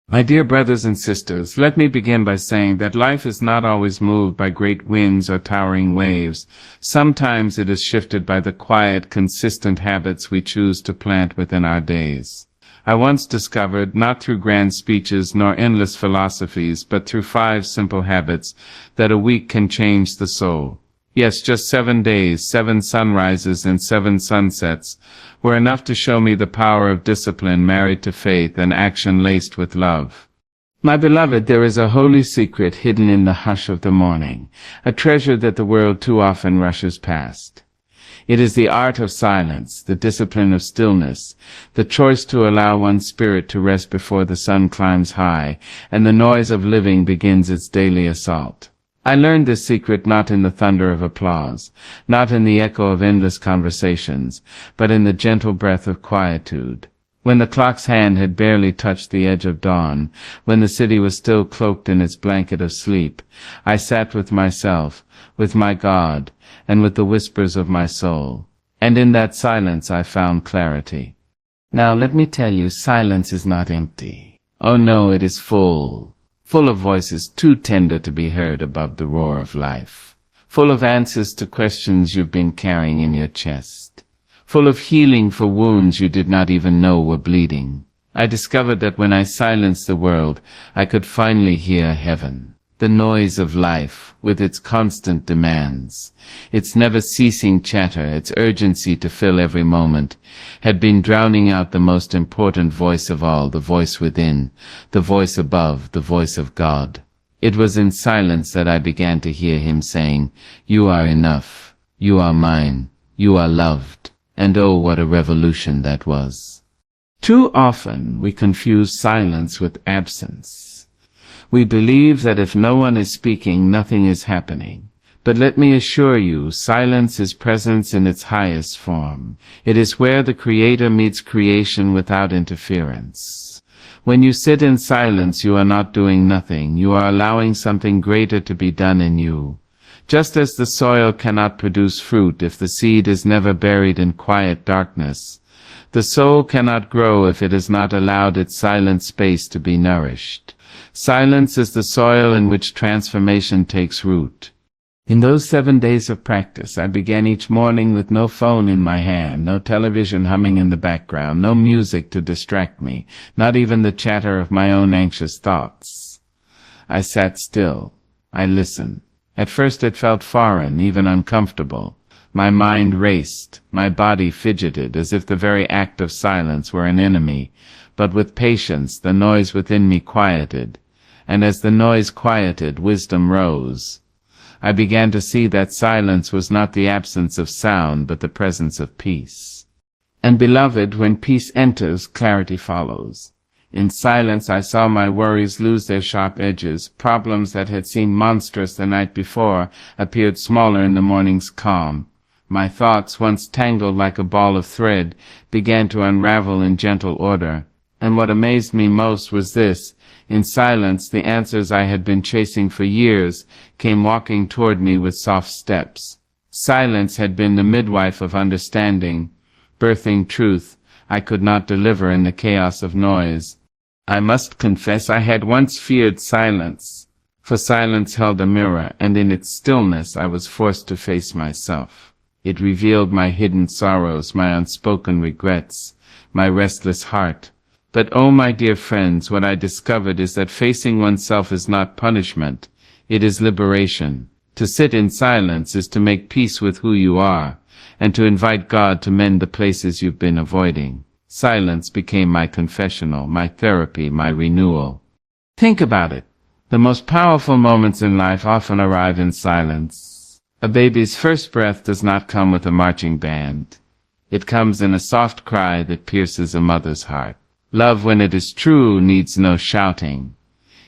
My dear brothers and sisters, let me begin by saying that life is not always moved by great winds or towering waves. Sometimes it is shifted by the quiet, consistent habits we choose to plant within our days. I once discovered, not through grand speeches nor endless philosophies, but through 5 simple habits, that a week can change the soul. Yes, just 7 days, 7 sunrises and 7 sunsets were enough to show me the power of discipline married to faith and action laced with love. My beloved, there is a holy secret hidden in the hush of the morning, a treasure that the world too often rushes past. It is the art of silence, the discipline of stillness, the choice to allow one's spirit to rest before the sun climbs high, and the noise of living begins its daily assault. I learned this secret not in the thunder of applause, not in the echo of endless conversations, but in the gentle breath of quietude. When the clock's hand had barely touched the edge of dawn, when the city was still cloaked in its blanket of sleep, I sat with myself, with my God, and with the whispers of my soul. And in that silence I found clarity. Now let me tell you, silence is not empty. Oh no, it is full of voices too tender to be heard above the roar of life, full of answers to questions you've been carrying in your chest, full of healing for wounds you did not even know were bleeding. I discovered that when I silenced the world, I could finally hear heaven. The noise of life, with its constant demands, its never-ceasing chatter, its urgency to fill every moment, had been drowning out the most important voice of all, the voice within, the voice above, the voice of God. It was in silence that I began to hear him saying, "You are enough, you are mine, you are loved." And oh, what a revolution that was. Too often we confuse silence with absence. We believe that if no one is speaking, nothing is happening. But let me assure you, silence is presence in its highest form. It is where the Creator meets creation without interference. When you sit in silence, you are not doing nothing. You are allowing something greater to be done in you. Just as the soil cannot produce fruit if the seed is never buried in quiet darkness, the soul cannot grow if it has not allowed its silent space to be nourished. Silence is the soil in which transformation takes root. In those 7 days of practice, I began each morning with no phone in my hand, no television humming in the background, no music to distract me, not even the chatter of my own anxious thoughts. I sat still. I listened. At first it felt foreign, even uncomfortable. My mind raced, my body fidgeted, as if the very act of silence were an enemy. But with patience, the noise within me quieted. And as the noise quieted, wisdom rose. I began to see that silence was not the absence of sound, but the presence of peace. And beloved, when peace enters, clarity follows. In silence I saw my worries lose their sharp edges. Problems that had seemed monstrous the night before appeared smaller in the morning's calm. My thoughts, once tangled like a ball of thread, began to unravel in gentle order. And what amazed me most was this: in silence, the answers I had been chasing for years came walking toward me with soft steps. Silence had been the midwife of understanding, birthing truth I could not deliver in the chaos of noise. I must confess I had once feared silence, for silence held a mirror, and in its stillness I was forced to face myself. It revealed my hidden sorrows, my unspoken regrets, my restless heart. But oh, my dear friends, what I discovered is that facing oneself is not punishment, it is liberation. To sit in silence is to make peace with who you are, and to invite God to mend the places you've been avoiding. Silence became my confessional, my therapy, my renewal. Think about it. The most powerful moments in life often arrive in silence. A baby's first breath does not come with a marching band. It comes in a soft cry that pierces a mother's heart. Love, when it is true, needs no shouting.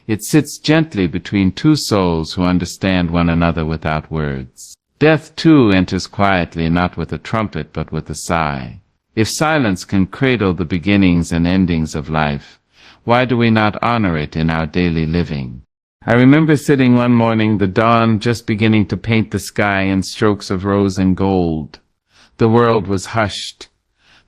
It sits gently between two souls who understand one another without words. Death, too, enters quietly, not with a trumpet, but with a sigh. If silence can cradle the beginnings and endings of life, why do we not honor it in our daily living? I remember sitting one morning, the dawn just beginning to paint the sky in strokes of rose and gold. The world was hushed.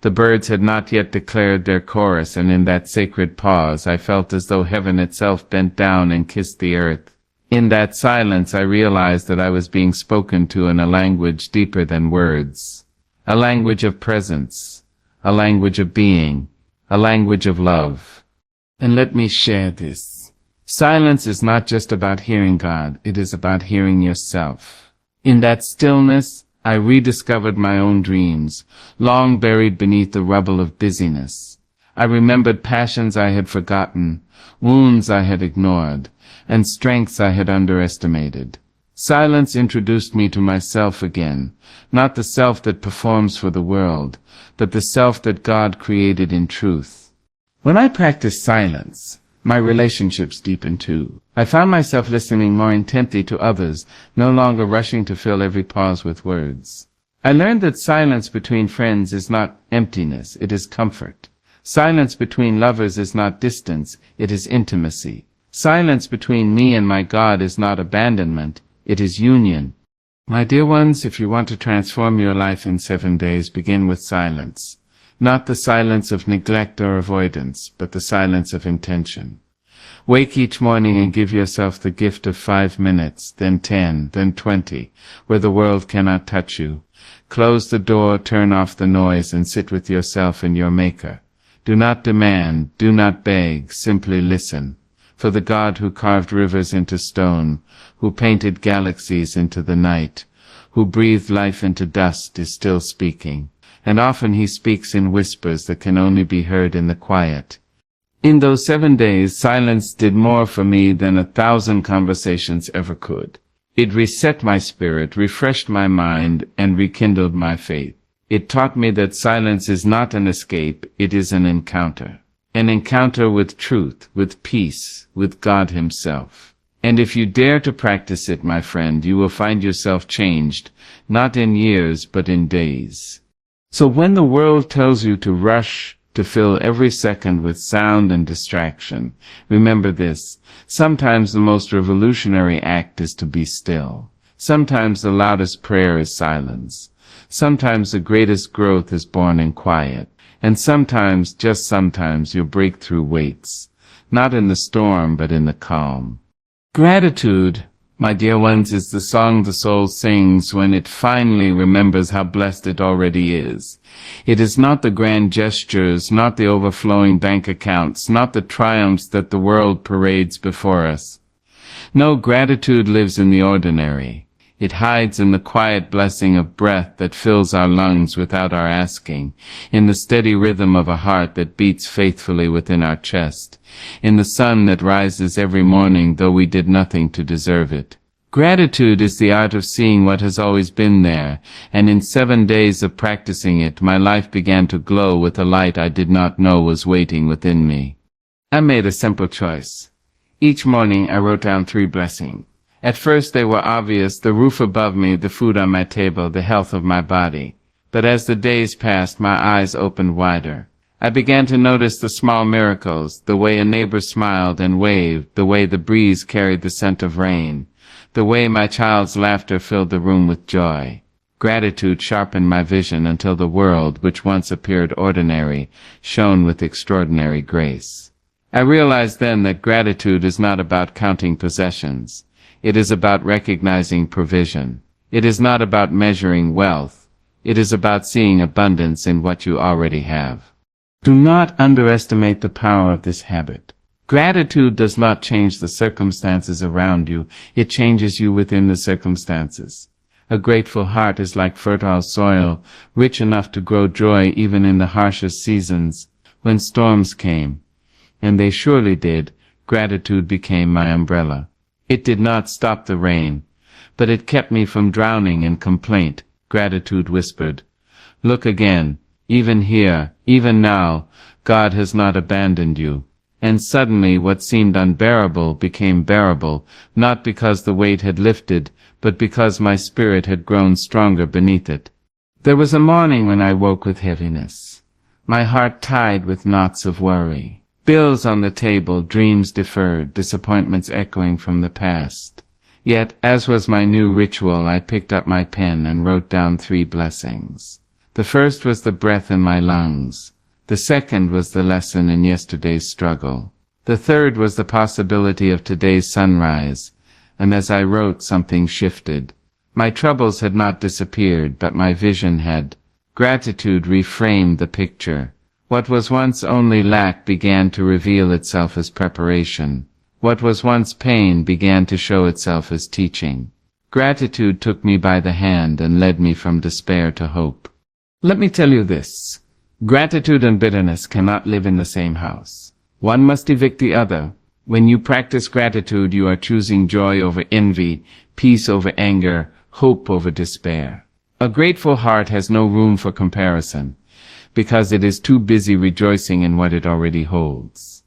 The birds had not yet declared their chorus, and in that sacred pause I felt as though heaven itself bent down and kissed the earth. In that silence I realized that I was being spoken to in a language deeper than words. A language of presence, a language of being, a language of love. And let me share this. Silence is not just about hearing God, it is about hearing yourself. In that stillness, I rediscovered my own dreams, long buried beneath the rubble of busyness. I remembered passions I had forgotten, wounds I had ignored, and strengths I had underestimated. Silence introduced me to myself again, not the self that performs for the world, but the self that God created in truth. When I practiced silence, my relationships deepened too. I found myself listening more intently to others, no longer rushing to fill every pause with words. I learned that silence between friends is not emptiness, it is comfort. Silence between lovers is not distance, it is intimacy. Silence between me and my God is not abandonment, it is union. My dear ones, if you want to transform your life in 7 days, begin with silence. Not the silence of neglect or avoidance, but the silence of intention. Wake each morning and give yourself the gift of 5 minutes, then 10, then 20, where the world cannot touch you. Close the door, turn off the noise, and sit with yourself and your Maker. Do not demand, do not beg, simply listen. For the God who carved rivers into stone, who painted galaxies into the night, who breathed life into dust, is still speaking. And often he speaks in whispers that can only be heard in the quiet. In those 7 days, silence did more for me than 1,000 conversations ever could. It reset my spirit, refreshed my mind, and rekindled my faith. It taught me that silence is not an escape, it is an encounter. An encounter with truth, with peace, with God Himself. And if you dare to practice it, my friend, you will find yourself changed, not in years, but in days. So when the world tells you to rush, to fill every second with sound and distraction, remember this: sometimes the most revolutionary act is to be still. Sometimes the loudest prayer is silence. Sometimes the greatest growth is born in quiet. And sometimes, just sometimes, your breakthrough waits, not in the storm, but in the calm. Gratitude, my dear ones, is the song the soul sings when it finally remembers how blessed it already is. It is not the grand gestures, not the overflowing bank accounts, not the triumphs that the world parades before us. No, gratitude lives in the ordinary. It hides in the quiet blessing of breath that fills our lungs without our asking, in the steady rhythm of a heart that beats faithfully within our chest, in the sun that rises every morning though we did nothing to deserve it. Gratitude is the art of seeing what has always been there, and in 7 days of practicing it, my life began to glow with a light I did not know was waiting within me. I made a simple choice. Each morning I wrote down 3 blessings. At first they were obvious: the roof above me, the food on my table, the health of my body. But as the days passed, my eyes opened wider. I began to notice the small miracles, the way a neighbor smiled and waved, the way the breeze carried the scent of rain, the way my child's laughter filled the room with joy. Gratitude sharpened my vision until the world, which once appeared ordinary, shone with extraordinary grace. I realized then that gratitude is not about counting possessions. It is about recognizing provision. It is not about measuring wealth. It is about seeing abundance in what you already have. Do not underestimate the power of this habit. Gratitude does not change the circumstances around you. It changes you within the circumstances. A grateful heart is like fertile soil, rich enough to grow joy even in the harshest seasons. When storms came, and they surely did, gratitude became my umbrella. It did not stop the rain, but it kept me from drowning in complaint. Gratitude whispered, "Look again, even here, even now, God has not abandoned you." And suddenly what seemed unbearable became bearable, not because the weight had lifted, but because my spirit had grown stronger beneath it. There was a morning when I woke with heaviness, my heart tied with knots of worry. Bills on the table, dreams deferred, disappointments echoing from the past. Yet, as was my new ritual, I picked up my pen and wrote down 3 blessings. The first was the breath in my lungs. The second was the lesson in yesterday's struggle. The third was the possibility of today's sunrise. And as I wrote, something shifted. My troubles had not disappeared, but my vision had. Gratitude reframed the picture. What was once only lack began to reveal itself as preparation. What was once pain began to show itself as teaching. Gratitude took me by the hand and led me from despair to hope. Let me tell you this. Gratitude and bitterness cannot live in the same house. One must evict the other. When you practice gratitude, you are choosing joy over envy, peace over anger, hope over despair. A grateful heart has no room for comparison, because it is too busy rejoicing in what it already holds.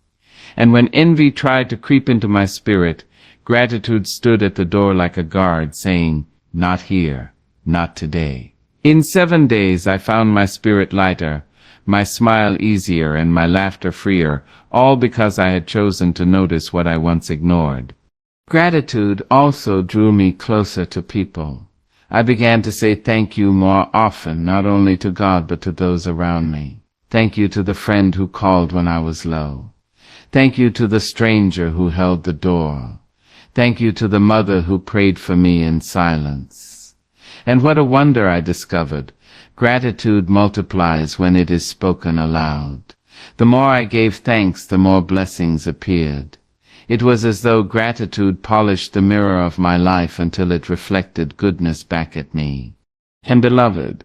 And when envy tried to creep into my spirit, gratitude stood at the door like a guard, saying, "Not here, not today." In 7 days I found my spirit lighter, my smile easier, and my laughter freer, all because I had chosen to notice what I once ignored. Gratitude also drew me closer to people. I began to say thank you more often, not only to God but to those around me. Thank you to the friend who called when I was low. Thank you to the stranger who held the door. Thank you to the mother who prayed for me in silence. And what a wonder I discovered. Gratitude multiplies when it is spoken aloud. The more I gave thanks, the more blessings appeared. It was as though gratitude polished the mirror of my life until it reflected goodness back at me. And beloved,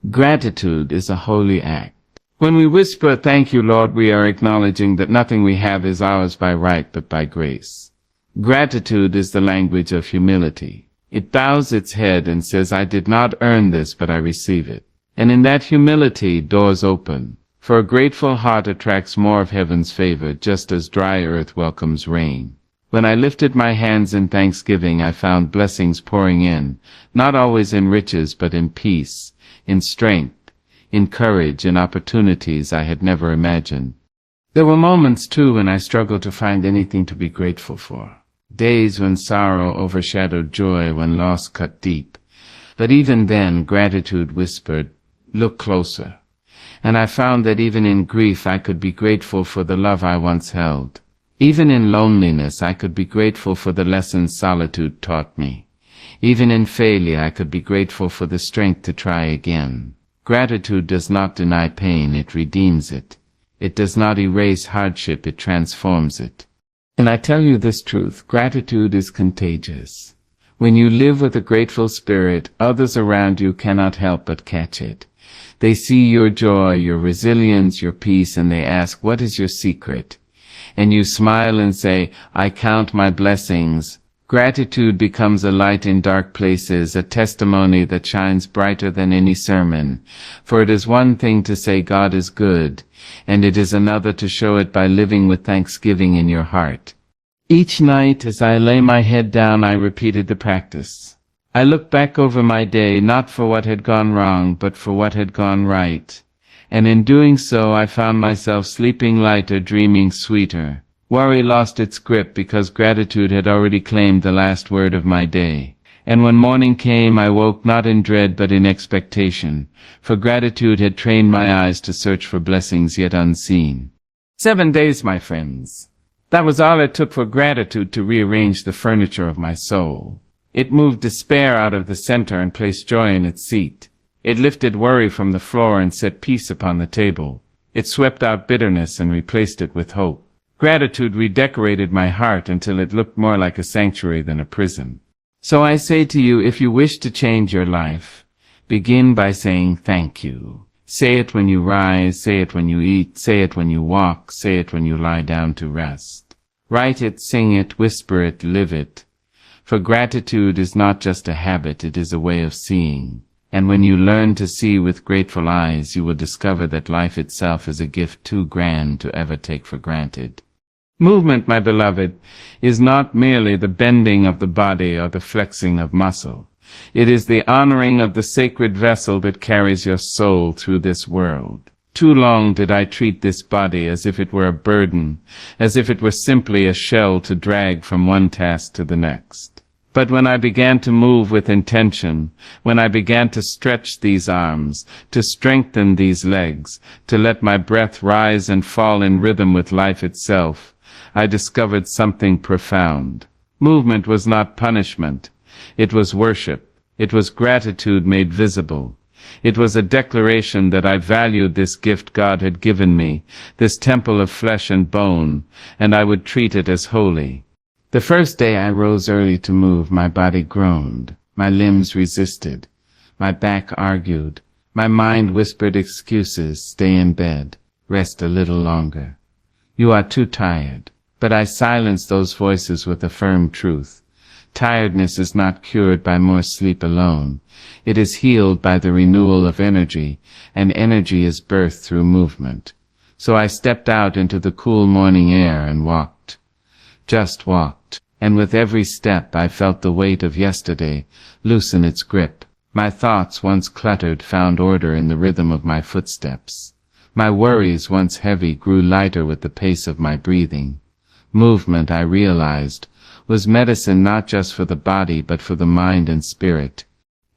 gratitude is a holy act. When we whisper, "Thank you, Lord," we are acknowledging that nothing we have is ours by right but by grace. Gratitude is the language of humility. It bows its head and says, "I did not earn this, but I receive it." And in that humility, doors open. For a grateful heart attracts more of heaven's favor, just as dry earth welcomes rain. When I lifted my hands in thanksgiving, I found blessings pouring in, not always in riches, but in peace, in strength, in courage, in opportunities I had never imagined. There were moments, too, when I struggled to find anything to be grateful for. Days when sorrow overshadowed joy, when loss cut deep. But even then, gratitude whispered, "Look closer." And I found that even in grief I could be grateful for the love I once held. Even in loneliness I could be grateful for the lessons solitude taught me. Even in failure I could be grateful for the strength to try again. Gratitude does not deny pain, it redeems it. It does not erase hardship, it transforms it. And I tell you this truth, gratitude is contagious. When you live with a grateful spirit, others around you cannot help but catch it. They see your joy, your resilience, your peace, and they ask, "What is your secret?" And you smile and say, "I count my blessings." Gratitude becomes a light in dark places, a testimony that shines brighter than any sermon. For it is one thing to say God is good, and it is another to show it by living with thanksgiving in your heart. Each night as I lay my head down, I repeated the practice. I looked back over my day, not for what had gone wrong, but for what had gone right. And in doing so, I found myself sleeping lighter, dreaming sweeter. Worry lost its grip because gratitude had already claimed the last word of my day. And when morning came, I woke not in dread but in expectation, for gratitude had trained my eyes to search for blessings yet unseen. 7 days, my friends. That was all it took for gratitude to rearrange the furniture of my soul. It moved despair out of the center and placed joy in its seat. It lifted worry from the floor and set peace upon the table. It swept out bitterness and replaced it with hope. Gratitude redecorated my heart until it looked more like a sanctuary than a prison. So I say to you, if you wish to change your life, begin by saying thank you. Say it when you rise, say it when you eat, say it when you walk, say it when you lie down to rest. Write it, sing it, whisper it, live it. For gratitude is not just a habit, it is a way of seeing. And when you learn to see with grateful eyes, you will discover that life itself is a gift too grand to ever take for granted. Movement, my beloved, is not merely the bending of the body or the flexing of muscle. It is the honoring of the sacred vessel that carries your soul through this world. Too long did I treat this body as if it were a burden, as if it were simply a shell to drag from one task to the next. But when I began to move with intention, when I began to stretch these arms, to strengthen these legs, to let my breath rise and fall in rhythm with life itself, I discovered something profound. Movement was not punishment. It was worship. It was gratitude made visible. It was a declaration that I valued this gift God had given me, this temple of flesh and bone, and I would treat it as holy. The first day I rose early to move, my body groaned, my limbs resisted, my back argued, my mind whispered excuses, stay in bed, rest a little longer. You are too tired. But I silenced those voices with a firm truth. Tiredness is not cured by more sleep alone. It is healed by the renewal of energy, and energy is birthed through movement. So I stepped out into the cool morning air and walked. Just walked. And with every step I felt the weight of yesterday loosen its grip. My thoughts, once cluttered, found order in the rhythm of my footsteps. My worries, once heavy, grew lighter with the pace of my breathing. Movement, I realized, was medicine not just for the body but for the mind and spirit.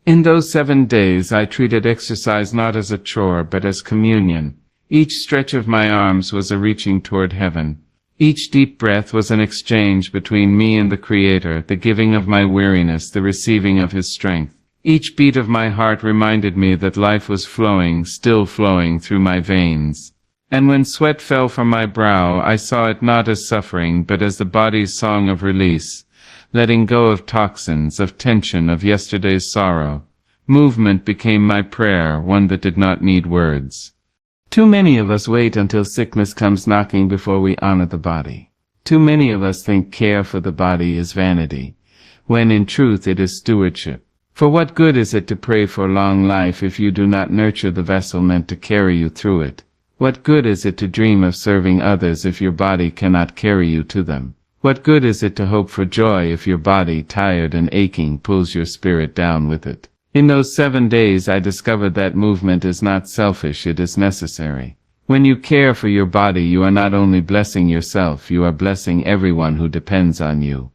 In those 7 days I treated exercise not as a chore but as communion. Each stretch of my arms was a reaching toward heaven. Each deep breath was an exchange between me and the Creator, the giving of my weariness, the receiving of His strength. Each beat of my heart reminded me that life was flowing, still flowing through my veins. And when sweat fell from my brow, I saw it not as suffering, but as the body's song of release, letting go of toxins, of tension, of yesterday's sorrow. Movement became my prayer, one that did not need words. Too many of us wait until sickness comes knocking before we honor the body. Too many of us think care for the body is vanity, when in truth it is stewardship. For what good is it to pray for long life if you do not nurture the vessel meant to carry you through it? What good is it to dream of serving others if your body cannot carry you to them? What good is it to hope for joy if your body, tired and aching, pulls your spirit down with it? In those 7 days I discovered that movement is not selfish, it is necessary. When you care for your body, you are not only blessing yourself, you are blessing everyone who depends on you.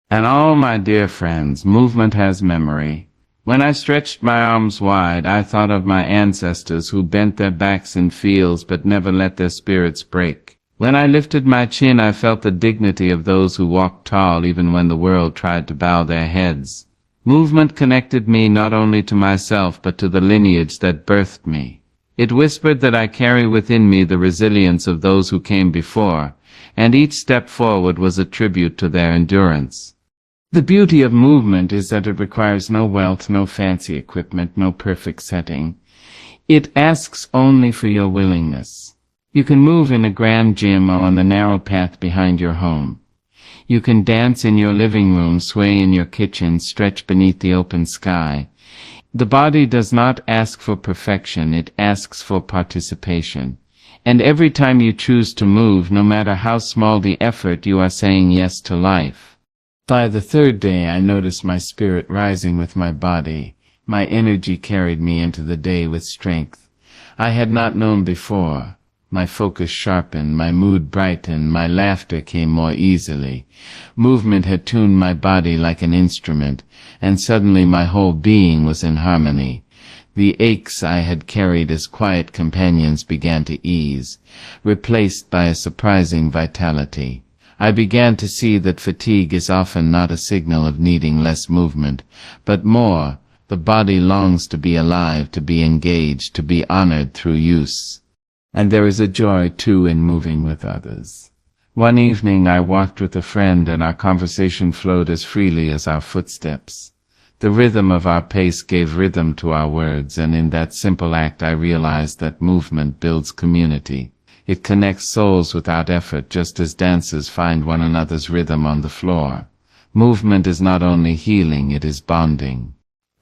And all my dear friends, movement has memory. When I stretched my arms wide, I thought of my ancestors who bent their backs in fields but never let their spirits break. When I lifted my chin, I felt the dignity of those who walked tall even when the world tried to bow their heads. Movement connected me not only to myself but to the lineage that birthed me. It whispered that I carry within me the resilience of those who came before, and each step forward was a tribute to their endurance. The beauty of movement is that it requires no wealth, no fancy equipment, no perfect setting. It asks only for your willingness. You can move in a grand gym or on the narrow path behind your home. You can dance in your living room, sway in your kitchen, stretch beneath the open sky. The body does not ask for perfection, it asks for participation. And every time you choose to move, no matter how small the effort, you are saying yes to life. By the 3rd day, I noticed my spirit rising with my body. My energy carried me into the day with strength I had not known before. My focus sharpened, my mood brightened, my laughter came more easily. Movement had tuned my body like an instrument, and suddenly my whole being was in harmony. The aches I had carried as quiet companions began to ease, replaced by a surprising vitality. I began to see that fatigue is often not a signal of needing less movement, but more. The body longs to be alive, to be engaged, to be honored through use. And there is a joy, too, in moving with others. One evening I walked with a friend and our conversation flowed as freely as our footsteps. The rhythm of our pace gave rhythm to our words, and in that simple act I realized that movement builds community. It connects souls without effort, just as dancers find one another's rhythm on the floor. Movement is not only healing, it is bonding.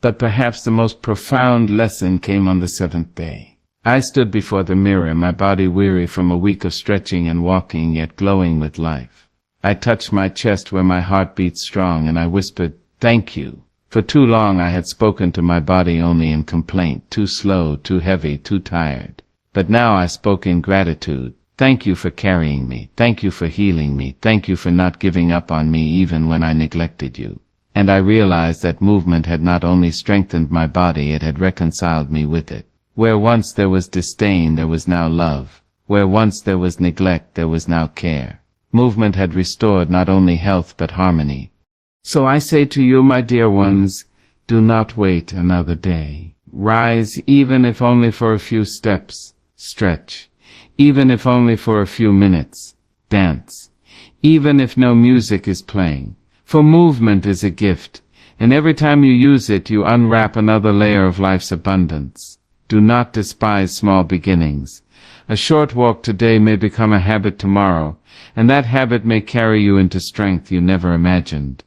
But perhaps the most profound lesson came on the 7th day. I stood before the mirror, my body weary from a week of stretching and walking, yet glowing with life. I touched my chest where my heart beat strong, and I whispered, "Thank you." For too long I had spoken to my body only in complaint, too slow, too heavy, too tired. But now I spoke in gratitude. Thank you for carrying me. Thank you for healing me. Thank you for not giving up on me even when I neglected you. and I realized that movement had not only strengthened my body, it had reconciled me with it. Where once there was disdain, there was now love. Where once there was neglect, there was now care. Movement had restored not only health but harmony. So I say to you, my dear ones, do not wait another day. Rise, even if only for a few steps. Stretch, even if only for a few minutes. Dance, even if no music is playing. For movement is a gift, and every time you use it, you unwrap another layer of life's abundance. Do not despise small beginnings. A short walk today may become a habit tomorrow, and that habit may carry you into strength you never imagined.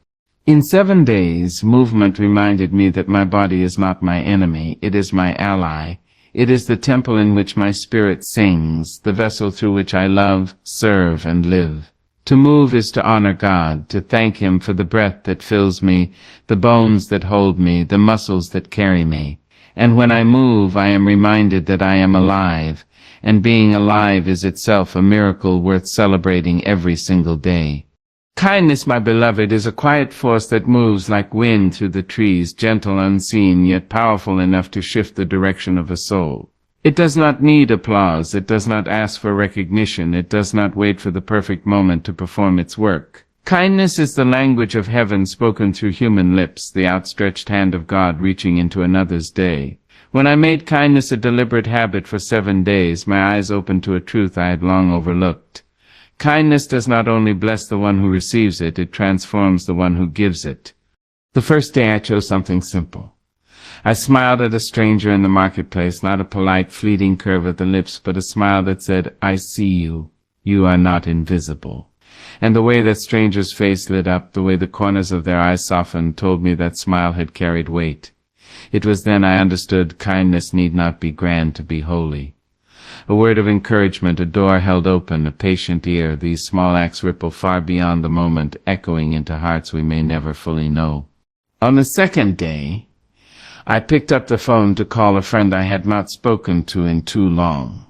In 7 days, movement reminded me that my body is not my enemy, it is my ally. It is the temple in which my spirit sings, the vessel through which I love, serve, and live. To move is to honor God, to thank Him for the breath that fills me, the bones that hold me, the muscles that carry me. And when I move, I am reminded that I am alive, and being alive is itself a miracle worth celebrating every single day. Kindness, my beloved, is a quiet force that moves like wind through the trees, gentle, unseen, yet powerful enough to shift the direction of a soul. It does not need applause, it does not ask for recognition, it does not wait for the perfect moment to perform its work. Kindness is the language of heaven spoken through human lips, the outstretched hand of God reaching into another's day. When I made kindness a deliberate habit for 7 days, my eyes opened to a truth I had long overlooked. Kindness does not only bless the one who receives it, it transforms the one who gives it. The first day I chose something simple. I smiled at a stranger in the marketplace, not a polite, fleeting curve of the lips, but a smile that said, "I see you. You are not invisible." And the way that stranger's face lit up, the way the corners of their eyes softened, told me that smile had carried weight. It was then I understood kindness need not be grand to be holy. A word of encouragement, a door held open, a patient ear, these small acts ripple far beyond the moment, echoing into hearts we may never fully know. On the second day, I picked up the phone to call a friend I had not spoken to in too long.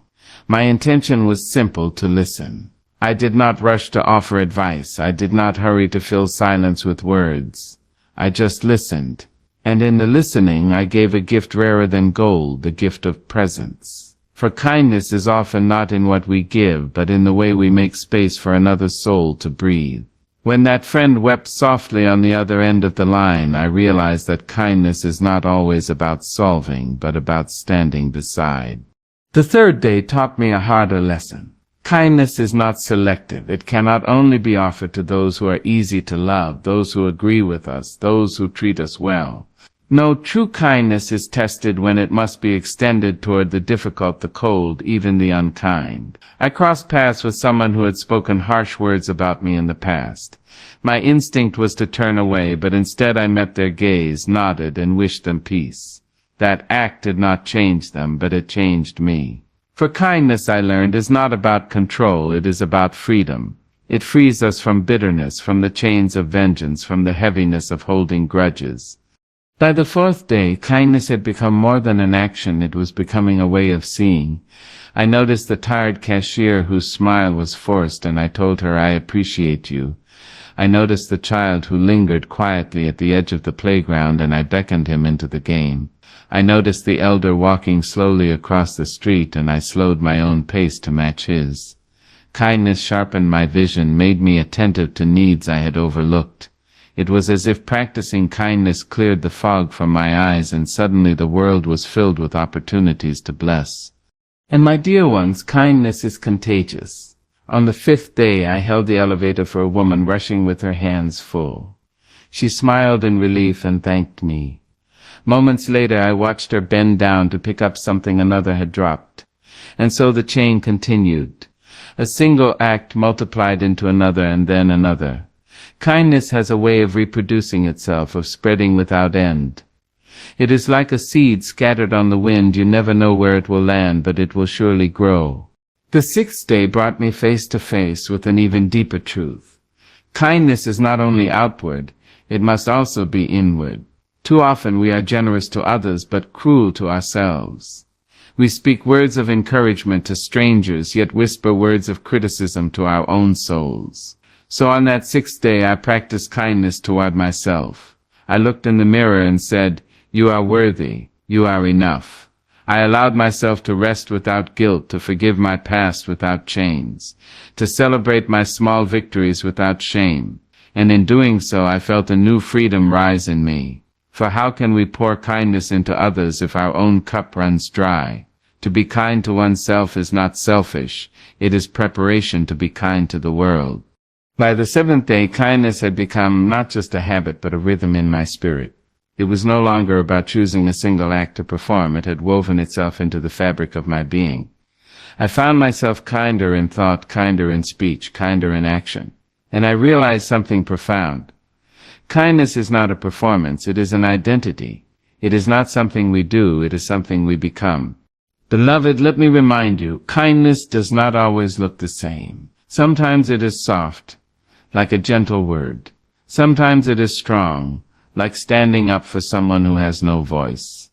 My intention was simple: to listen. I did not rush to offer advice. I did not hurry to fill silence with words. I just listened. And in the listening, I gave a gift rarer than gold, the gift of presence. For kindness is often not in what we give, but in the way we make space for another soul to breathe. When that friend wept softly on the other end of the line, I realized that kindness is not always about solving, but about standing beside. The third day taught me a harder lesson. Kindness is not selective. It cannot only be offered to those who are easy to love, those who agree with us, those who treat us well. No, true kindness is tested when it must be extended toward the difficult, the cold, even the unkind. I crossed paths with someone who had spoken harsh words about me in the past. My instinct was to turn away, but instead I met their gaze, nodded, and wished them peace. That act did not change them, but it changed me. For kindness, I learned, is not about control, it is about freedom. It frees us from bitterness, from the chains of vengeance, from the heaviness of holding grudges. By the fourth day, kindness had become more than an action, it was becoming a way of seeing. I noticed the tired cashier whose smile was forced, and I told her, "I appreciate you." I noticed the child who lingered quietly at the edge of the playground, and I beckoned him into the game. I noticed the elder walking slowly across the street, and I slowed my own pace to match his. Kindness sharpened my vision, made me attentive to needs I had overlooked. It was as if practicing kindness cleared the fog from my eyes, and suddenly the world was filled with opportunities to bless. And my dear ones, kindness is contagious. On the 5th day, I held the elevator for a woman rushing with her hands full. She smiled in relief and thanked me. Moments later, I watched her bend down to pick up something another had dropped. And so the chain continued. A single act multiplied into another and then another. Kindness has a way of reproducing itself, of spreading without end. It is like a seed scattered on the wind. You never know where it will land, but it will surely grow. The 6th day brought me face to face with an even deeper truth. Kindness is not only outward, it must also be inward. Too often we are generous to others, but cruel to ourselves. We speak words of encouragement to strangers, yet whisper words of criticism to our own souls. So on that 6th day I practiced kindness toward myself. I looked in the mirror and said, "You are worthy. You are enough." I allowed myself to rest without guilt, to forgive my past without chains, to celebrate my small victories without shame. And in doing so, I felt a new freedom rise in me. For how can we pour kindness into others if our own cup runs dry? To be kind to oneself is not selfish. It is preparation to be kind to the world. By the seventh day, kindness had become not just a habit but a rhythm in my spirit. It was no longer about choosing a single act to perform. It had woven itself into the fabric of my being. I found myself kinder in thought, kinder in speech, kinder in action. And I realized something profound. Kindness is not a performance, it is an identity. It is not something we do, it is something we become. Beloved, let me remind you, kindness does not always look the same. Sometimes it is soft, like a gentle word. Sometimes it is strong, like standing up for someone who has no voice.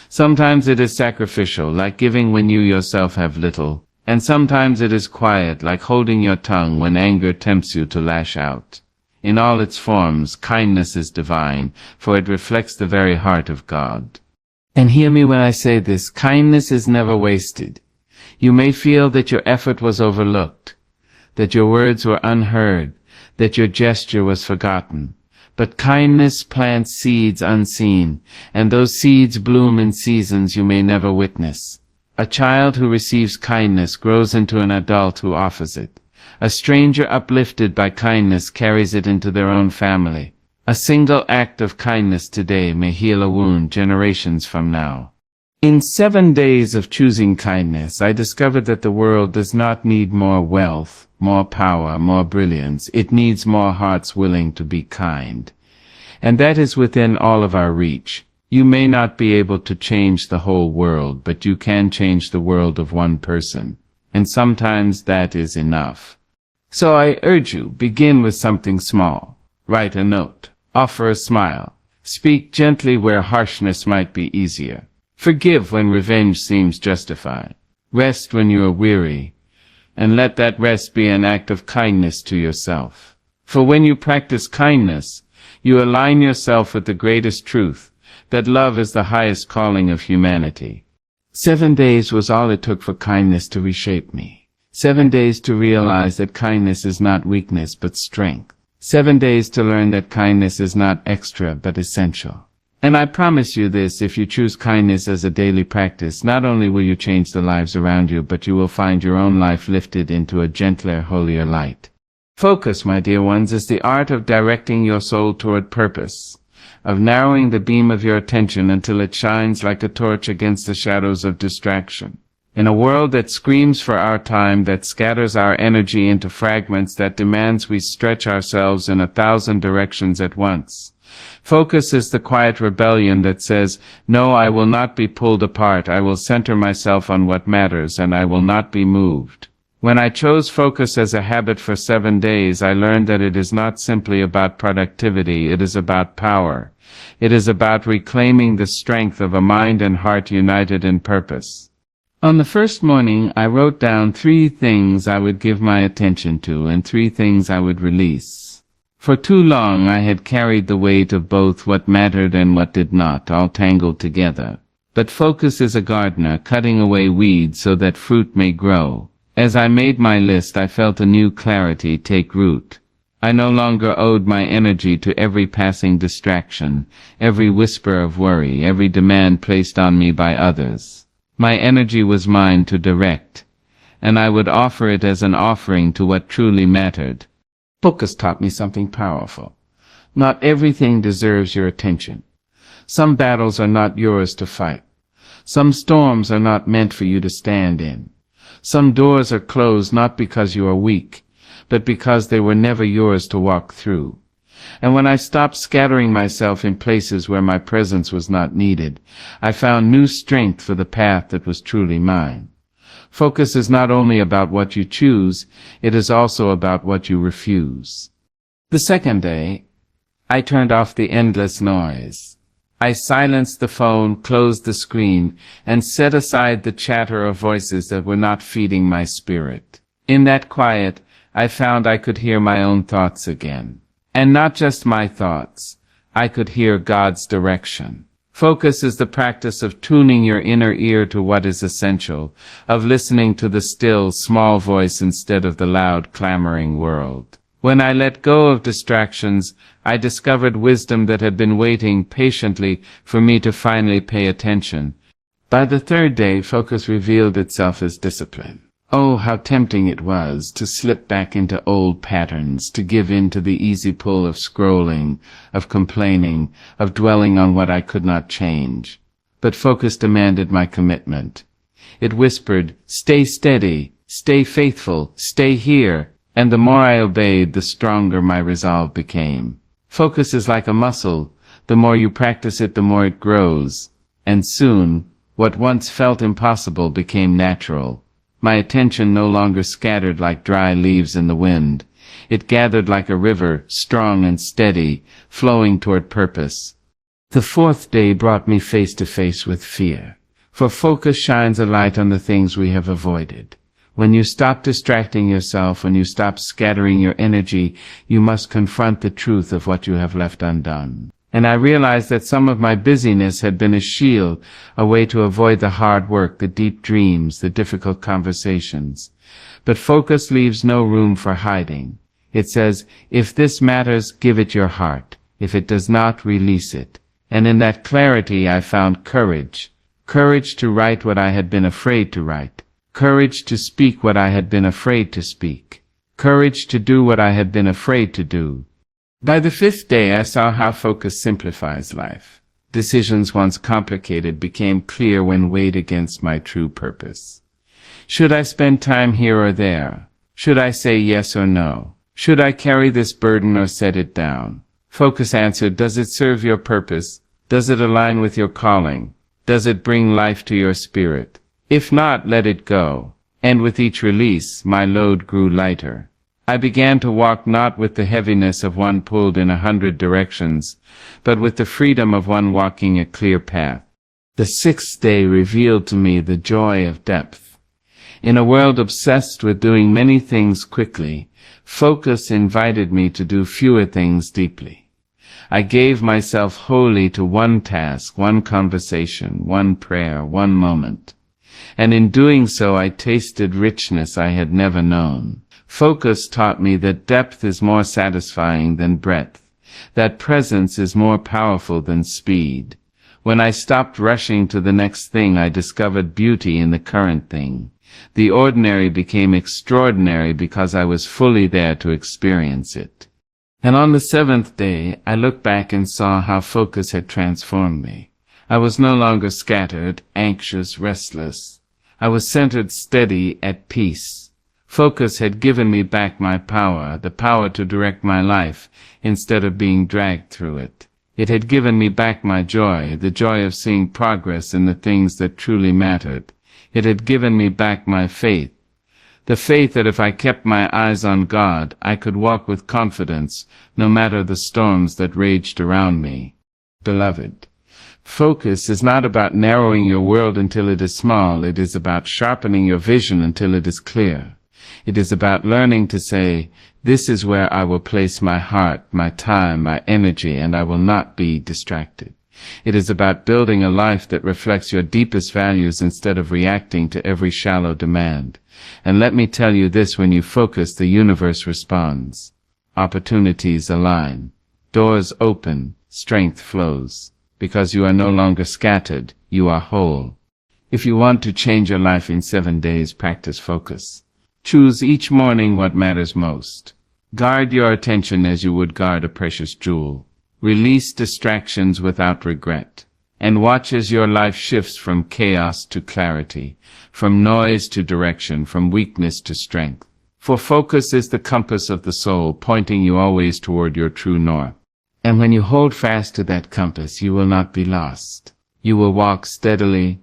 Sometimes it is sacrificial, like giving when you yourself have little. And sometimes it is quiet, like holding your tongue when anger tempts you to lash out. In all its forms, kindness is divine, for it reflects the very heart of God. And hear me when I say this, kindness is never wasted. You may feel that your effort was overlooked, that your words were unheard, that your gesture was forgotten. But kindness plants seeds unseen, and those seeds bloom in seasons you may never witness. A child who receives kindness grows into an adult who offers it. A stranger uplifted by kindness carries it into their own family. A single act of kindness today may heal a wound generations from now. In 7 days of choosing kindness, I discovered that the world does not need more wealth, more power, more brilliance. It needs more hearts willing to be kind. And that is within all of our reach. You may not be able to change the whole world, but you can change the world of one person. And sometimes that is enough. So I urge you, begin with something small. Write a note. Offer a smile. Speak gently where harshness might be easier. Forgive when revenge seems justified. Rest when you are weary. And let that rest be an act of kindness to yourself. For when you practice kindness, you align yourself with the greatest truth, that love is the highest calling of humanity. 7 days was all it took for kindness to reshape me. 7 days to realize that kindness is not weakness but strength. 7 days to learn that kindness is not extra but essential. And I promise you this, if you choose kindness as a daily practice, not only will you change the lives around you, but you will find your own life lifted into a gentler, holier light. Focus, my dear ones, is the art of directing your soul toward purpose, of narrowing the beam of your attention until it shines like a torch against the shadows of distraction. In a world that screams for our time, that scatters our energy into fragments, that demands we stretch ourselves in 1,000 directions at once, focus is the quiet rebellion that says, "No, I will not be pulled apart. I will center myself on what matters, and I will not be moved." When I chose focus as a habit for 7 days, I learned that it is not simply about productivity, it is about power. It is about reclaiming the strength of a mind and heart united in purpose. On the first morning, I wrote down 3 things I would give my attention to and 3 things I would release. For too long, I had carried the weight of both what mattered and what did not, all tangled together. But focus is a gardener, cutting away weeds so that fruit may grow. As I made my list, I felt a new clarity take root. I no longer owed my energy to every passing distraction, every whisper of worry, every demand placed on me by others. My energy was mine to direct, and I would offer it as an offering to what truly mattered. Focus taught me something powerful. Not everything deserves your attention. Some battles are not yours to fight. Some storms are not meant for you to stand in. Some doors are closed not because you are weak, but because they were never yours to walk through. And when I stopped scattering myself in places where my presence was not needed, I found new strength for the path that was truly mine. Focus is not only about what you choose, it is also about what you refuse. The second day, I turned off the endless noise. I silenced the phone, closed the screen, and set aside the chatter of voices that were not feeding my spirit. In that quiet, I found I could hear my own thoughts again. And not just my thoughts. I could hear God's direction. Focus is the practice of tuning your inner ear to what is essential, of listening to the still, small voice instead of the loud, clamoring world. When I let go of distractions, I discovered wisdom that had been waiting patiently for me to finally pay attention. By the third day, focus revealed itself as discipline. Oh, how tempting it was to slip back into old patterns, to give in to the easy pull of scrolling, of complaining, of dwelling on what I could not change. But focus demanded my commitment. It whispered, "Stay steady, stay faithful, stay here," and the more I obeyed, the stronger my resolve became. Focus is like a muscle. The more you practice it, the more it grows. And soon, what once felt impossible became natural. My attention no longer scattered like dry leaves in the wind. It gathered like a river, strong and steady, flowing toward purpose. The fourth day brought me face to face with fear. For focus shines a light on the things we have avoided. When you stop distracting yourself, when you stop scattering your energy, you must confront the truth of what you have left undone. And I realized that some of my busyness had been a shield, a way to avoid the hard work, the deep dreams, the difficult conversations. But focus leaves no room for hiding. It says, if this matters, give it your heart. If it does not, release it. And in that clarity I found courage. Courage to write what I had been afraid to write. Courage to speak what I had been afraid to speak. Courage to do what I had been afraid to do. By the fifth day, I saw how focus simplifies life. Decisions once complicated became clear when weighed against my true purpose. Should I spend time here or there? Should I say yes or no? Should I carry this burden or set it down? Focus answered, does it serve your purpose? Does it align with your calling? Does it bring life to your spirit? If not, let it go. And with each release, my load grew lighter. I began to walk not with the heaviness of one pulled in 100 directions, but with the freedom of one walking a clear path. The sixth day revealed to me the joy of depth. In a world obsessed with doing many things quickly, focus invited me to do fewer things deeply. I gave myself wholly to one task, one conversation, one prayer, one moment. And in doing so, I tasted richness I had never known. Focus taught me that depth is more satisfying than breadth, that presence is more powerful than speed. When I stopped rushing to the next thing, I discovered beauty in the current thing. The ordinary became extraordinary because I was fully there to experience it. And on the seventh day, I looked back and saw how focus had transformed me. I was no longer scattered, anxious, restless. I was centered, steady, at peace. Focus had given me back my power, the power to direct my life, instead of being dragged through it. It had given me back my joy, the joy of seeing progress in the things that truly mattered. It had given me back my faith, the faith that if I kept my eyes on God, I could walk with confidence, no matter the storms that raged around me. Beloved, focus is not about narrowing your world until it is small. It is about sharpening your vision until it is clear. It is about learning to say, this is where I will place my heart, my time, my energy, and I will not be distracted. It is about building a life that reflects your deepest values instead of reacting to every shallow demand. And let me tell you this, when you focus, the universe responds. Opportunities align. Doors open. Strength flows. Because you are no longer scattered, you are whole. If you want to change your life in 7 days, practice focus. Choose each morning what matters most. Guard your attention as you would guard a precious jewel. Release distractions without regret. And watch as your life shifts from chaos to clarity, from noise to direction, from weakness to strength. For focus is the compass of the soul, pointing you always toward your true north. And when you hold fast to that compass, you will not be lost. You will walk steadily,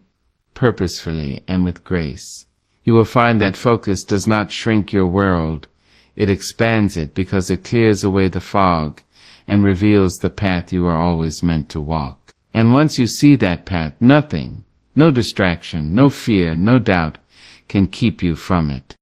purposefully, and with grace. You will find that focus does not shrink your world. It expands it because it clears away the fog and reveals the path you are always meant to walk. And once you see that path, nothing, no distraction, no fear, no doubt can keep you from it.